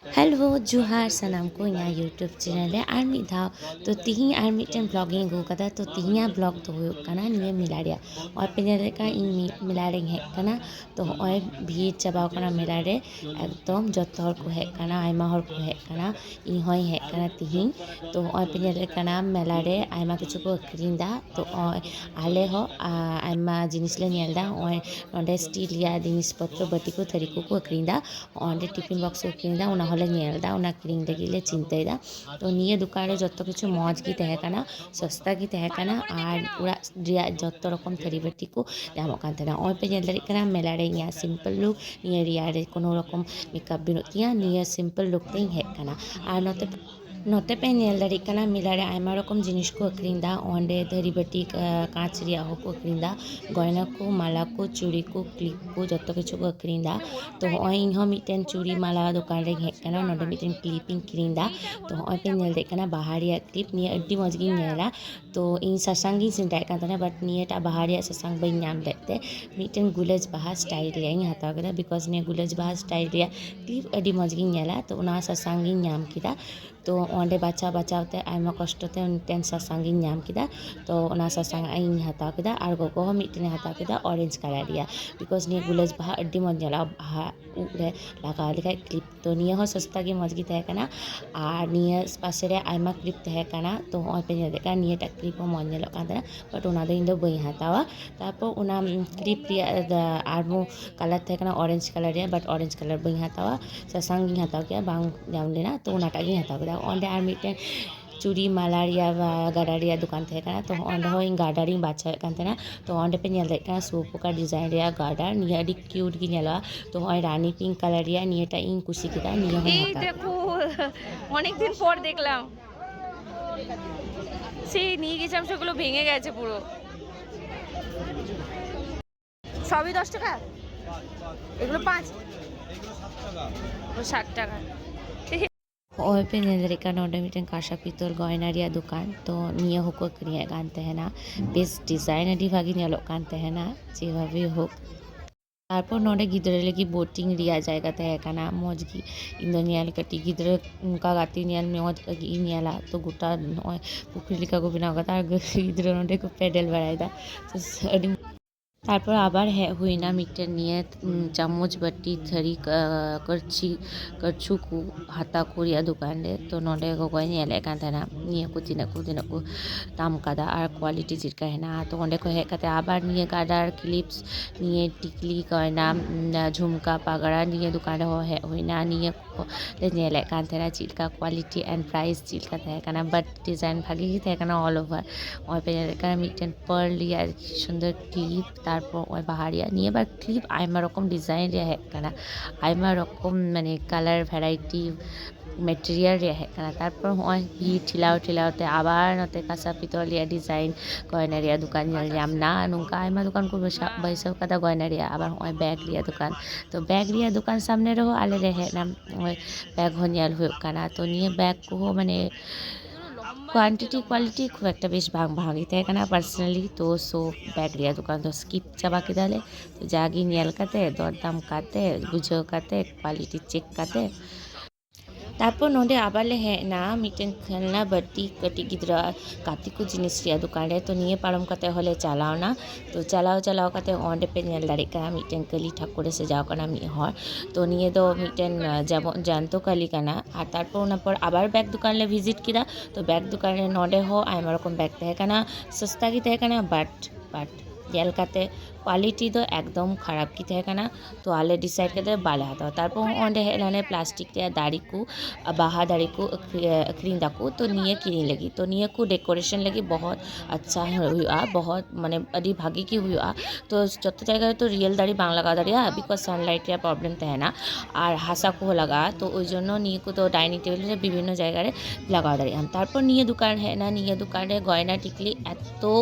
hello जोहार सनम को यहाँ यूट्यूब चैनल है और मिद धाव तो तिही और मिट्टन ब्लॉगिंग अगू कदा तो तिहिया ब्लॉग तो हुयुग कना निये मिला रे और पे नेले का इन मिला रे हेक कना तो ओय भीड़ चाबाव कना मिला रे एकदम जत्तो हर को हेक कना आयमा हर को हेक कना इन होय हेक कना तिही तो ओय पे नेले कना मिला रे आयमा किछु को अक्रिन दा तो ओय आले हो आयमा जिनिस ले नेल दा ओय नोंडे स्टील या जिनिस पत्र बाटी को थरी को अक्रिन दा ओंडे टिफिन बॉक्स को अक्रिन दा उना हले नेलदा उना किरिंग लगी चिंतायदा तो निये दुकान रे जत्तो किछु मौज गी तहे कना सस्ता गी तहे कना आर उड़ा रिया जत्तो रकम थरी बाटी को दामो कान तहेना ओय पे नेल दाड़ी कना मेला रे इया सिंपल लुक निये रिया रे कोनो रकम मेकअप बिनुग तिया निये सिंपल लुक तेई हेज कना आर नोते पे नेल दाड़ी कना मेला रे आयमा रकम जिनिस को अक्रिन दा ओंडे थरी बाटी कांच रिया हो को अक्रिन दा गयना को माला को चूड़ी को क्लिप को जत्तो किछु को अक्रिन दा तो ओय इनहो मिटेन चूड़ी माला दुकान रे हेज कना नोंडे मिटेन क्लिपिंग किरिन दा तो ओय पे नेल दे कना बाहरिया क्लिप निये अड्डी मौज गी नेला तो इन ससांग गी सिंटाय कान तने बट निये टा बाहरिया ससांग बई नाम लेते मिटेन गुलेज बाहा स्टाइल रिया इन हाताव केदा बिकॉज ने गुलेज बाहा स्टाइल रिया क्लिप अड्डी मौज गी नेला तो उना ससांग गी नाम किदा तो ओंडे बाचा बाचावते आयमा कष्टते मिटेन ससांग गी नाम किदा तो ओना ससांग इन हाताव केदा आर गोगो हो मिटेन हाताव केदा ऑरेंज कलर रिया बिकॉज निये गुलेज बाहा अड्डी मौज नेला बाहा उरे लगाव लेखाय क्लिप तो निये हो सस्ता गी मौज गी तहे कना आर निये पासे रे आयमा क्लिप तहे कना तो ओय पे नेल देका निये टा क्लिप हो मौज नेलो कान तहेना बट ओना दो इन दो बई हातावा तारपर ओना क्लिप रिया आरमो कलर तहे कना ऑरेंज कलर रिया बट ऑरेंज कलर बई हातावा ससांग गी हाताव केया बांग जाम लेना तो ओनाटा गी हाताव केदा ओंडे आर मिटेन चूड़ी माला रिया गाडा रिया दुकान तहे कना तो ओंडे हो इन गाडा रिंग बाछाव कान तहेना तो ओंडे पे नेल देक कना सुपोका डिजाइन रिया गाडा निये अड्डी क्यूट गी नेला तो ओय रानी पिंक कलर रिया नियेटा इन कुशी केदा निये हो এই हाताव দেখো অনেকদিন পর দেখলাম সেই নিয়ে গেছিলাম সেগুলো ভেঙে গেছে পুরো সবই 10 টাকা এগুলো 5 ও 60 টাকা ओय पे नेल दाड़ी कना नोंडे मिटेन कांसा पितल गयना रिया दुकान तो निये होको अक्रियेद कान तहेना बेस डिजाइन अड्डी भागी नेलोग कान तहेना जेभाबे होक तारपर नोंडे गिद्रा लगी बोटिंग रिया जायगा तहे कना मौज गी इन दो नेल कटी गिद्रा उनका गाती नेल मौज गी नेला तो गोटा नय पुखरी लेका को बनाव कदा गिद्रा नोंडे को पेडल बरायदा तो अड्डी तारपर आबार हेज हुईना मिटेन निये चामच बाटी थरी करछी करछू को हाता को रिया दुकान रे तो नोंडे गोगोय नेले कान तहेना निये को तिनाक को दाम कादा आर क्वालिटी चिरका हेना तो ओंडे को हेज काते आबार निये गाडार क्लिप्स निये टिकली गयना झुमका पागड़ा निये दुकान रे हो हेज हुईना निये ले नेले कान तहेना चिरका क्वालिटी एंड प्राइस चिरका तहे कना बाट डिजाइन भागी गी तहे कना ऑल ओवर ओय पे नेले कना मिटेन पर्ल रिया सुंदर क्लिप तारपर ओय बाहरिया निये बार क्लिप आयमा रकम डिजाइन रिया हेज कना आयमा रकम माने कालार भ्याराइटी मेटेरियल रिया हेज कना तारपर ओय भीड़ ठिलावते आबार नोते कांसा पितल रिया डिजाइन गयना रिया दुकान नेल ᱧᱟᱢ ना नोंका आयमा दुकान को बैसाव कादा गयना रिया आबार ओय बैग रिया दुकान तो बैग रिया दुकान सामने रहो आले रे हेजना ओय बैग हो नेल हुयुग काना तो निये बैग को हो माने क्वांटिटी क्वालिटी खूब एक बेश भाग भागी तहे कना पार्सनली तो सो बैग रिया दुकान तो स्किप चाबा केदाले तो जागी नेल काते दरदाम काते बुझाव काते क्वालिटी चेक काते तारपर नोंडे आबार ले हेजना मिटेन खेलना बाटी कटी गिद्रा गाती को जिनिस रिया दुकान रे तो निये पारम काते हले चालावना तो चालाव काते ओंडे पे नेल दाड़ी कना मिटेन कली ठाकुरे सजाव कना मी हर तो निये दो मिटेन जेमन जानतो कली कना आर तारपर ओना पर आबार बैग दुकान ले विजिट किदा तो बैग दुकान रे नोंडे हो आयमा रकम बैग तहे कना सस्ता गी तहे कना बाट नेल काते क्वालिटी दो एकदम खराब की तहे कना तो आले डिसाइड करते बाले हाताव तारपर ओंडे हेलाने प्लास्टिक रिया दाड़ी को बाहा दाड़ी को अक्रिन दाको तो निये किरिन लगी तो निये को डेकोरेशन लगी बहुत अच्छा हुआ बहुत माने अडी भागी की हुआ तो जत जगह तो रियल दाड़ी बांग लगा दाड़िया बिकज सानलाइट रिया प्रॉब्लेम तहेना और हासा को लगा तो ओई जोन्नो निये को तो डाइनिंग टेबिल रे विभिन्न जगह रे लगा दाड़िया तारपर निये दुकान हेना निये दुकान रे गयना टिकली एतो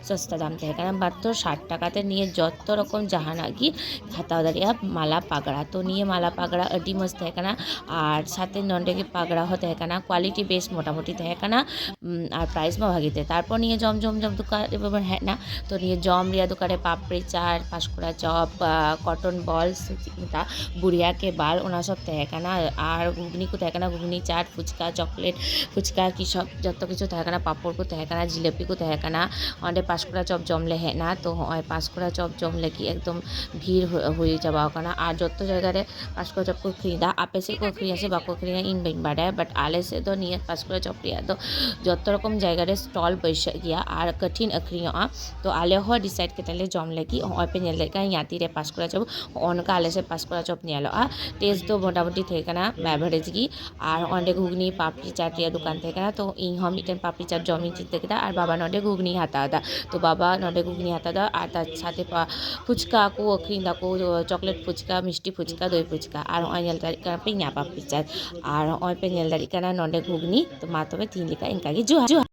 सस्ता दाम तहे कना मात्र 60 टाकाते निये जत्तो रकम जहानाग गी हताव दाड़ेया माला पागड़ा तो निये माला पागड़ा अड्डी मस्त तहे कना और साथे नोंडे के पागड़ा हो तहे कना क्वालिटी बेस मोटामुटी तहे कना और प्राइस मा भागीते तारपर निये जम जम जम दुकान है ना तो निये जम रिया दुकाने पापड़ी चाट पाँचकुड़ा चप कटन बल्स बुढ़िया के बाल ओना सब तहे कना और घुगनी को तहे कना घुगनी चाट फुचका चकलेट फुचका की सब जत्तो किछु तहे कना पापड़ को तहे कना जिलेपी को तहे कना अंडे पाँचकुड़ा चप जमले है ना तो हय पाँचकुड़ा चप जमले की एकदम भीड़ हुई चाबाव कना और जत्तो जगह रे पाँचकुड़ा चप को खरीदा आपे से को खरीदा से बाको खरीदा इन बेन बाड़ाय बाट आले से तो निये पाँचकुड़ा चप रिया तो जत्तो रकम जगह रे स्टॉल बैसा गया और कठिन अखरियोआ तो आले हो डिसाइड केतले जमले की हय पे नेल लेका याती रे पाँचकुड़ा चप अनका आले से पाँचकुड़ा चप नियालोआ टेस्ट तो मोटामुटी थे कना एवरेज गी और अंडे घुगनी पापड़ी चाट रिया दुकान थे कना तो इन हम मिटन पापड़ी चाट जमी चिंते केदा और बाबा नोंडे घुगनी हातादा तो बाबा नोंडे घुगनी हातादा और तार साथे फुचका को अखरिंदा को चॉकलेट फुचका मिष्टी फुचका दई फुचका और हय नेल दाड़ी कना पिंगा पापड़ी चाट और हय पे नेल दाड़ी कना नोंडे घुगनी तो मा तबे तीन लेका इनका गी जुहा